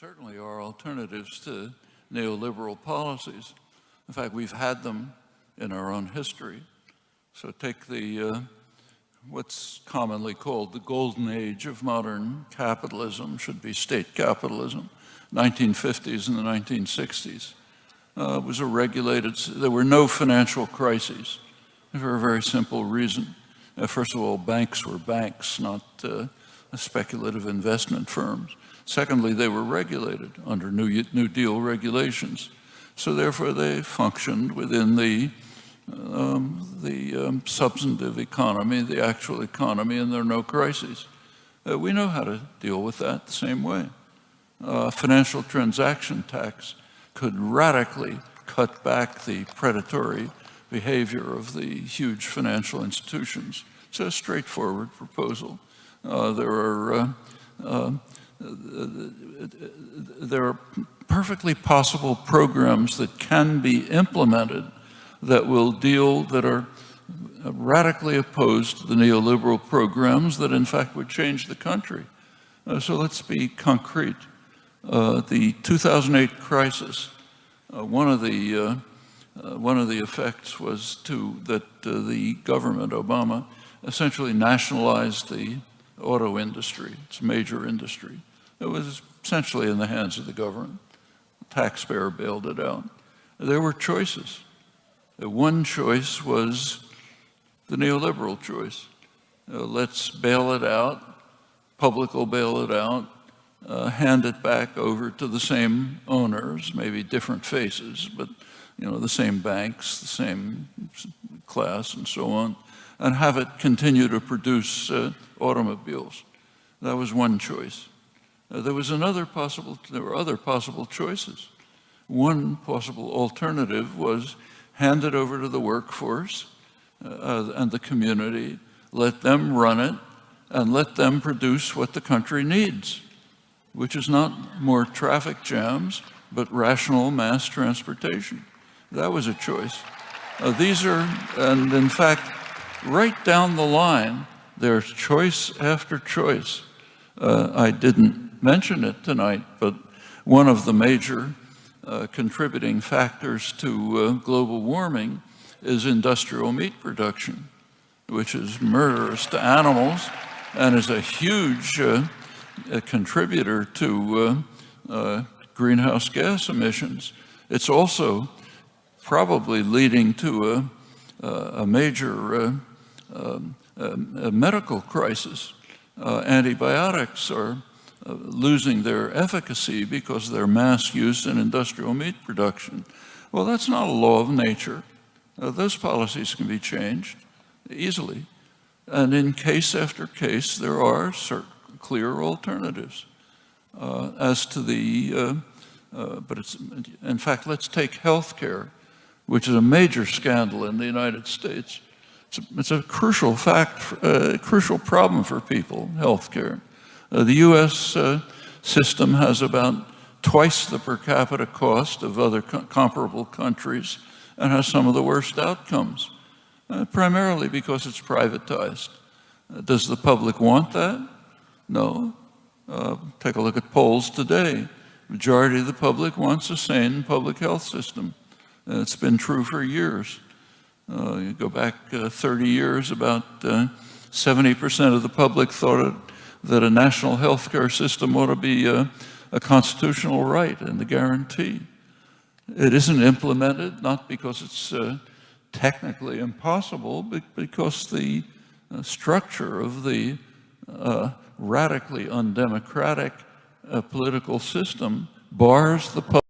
certainly are alternatives to neoliberal policies. In fact, we've had them in our own history. So take the what's commonly called the golden age of modern capitalism, should be state capitalism, 1950s and the 1960s. It was a regulated, there were no financial crises for a very simple reason. First of all, banks were banks, not speculative investment firms. Secondly, they were regulated under New Deal regulations. So therefore, they functioned within the substantive economy, the actual economy, and there are no crises. We know how to deal with that the same way. Financial transaction tax could radically cut back the predatory behavior of the huge financial institutions. It's a straightforward proposal. There are perfectly possible programs that can be implemented that are radically opposed to the neoliberal programs that in fact would change the country. So let's be concrete. The 2008 crisis, one of the effects was that the government, Obama, essentially nationalized the auto industry. It's a major industry. It was essentially in the hands of the government. The taxpayer bailed it out. There were choices. One choice was the neoliberal choice. Let's bail it out. Public will bail it out. Hand it back over to the same owners, maybe different faces, but the same banks, the same class, and so on, and have it continue to produce automobiles. That was one choice. There were other possible choices. One possible alternative was hand it over to the workforce and the community, let them run it, and let them produce what the country needs, which is not more traffic jams, but rational mass transportation. That was a choice. And in fact, right down the line, there's choice after choice. I didn't mention it tonight, but one of the major contributing factors to global warming is industrial meat production, which is murderous to animals and is a huge contributor to greenhouse gas emissions. It's also probably leading to a major medical crisis. Antibiotics are losing their efficacy because of their mass use in industrial meat production. Well, that's not a law of nature. Those policies can be changed easily. And in case after case, there are certain clear alternatives. In fact, let's take health care, which is a major scandal in the United States. It's a crucial crucial problem for people, health care. The US system has about twice the per capita cost of other comparable countries and has some of the worst outcomes, primarily because it's privatized. Does the public want that? No. Take a look at polls today. Majority of the public wants a sane public health system. It's been true for years. You go back 30 years, about 70% of the public thought that a national health care system ought to be a constitutional right and a guarantee. It isn't implemented, not because it's technically impossible, but because the structure of the radically undemocratic political system bars the public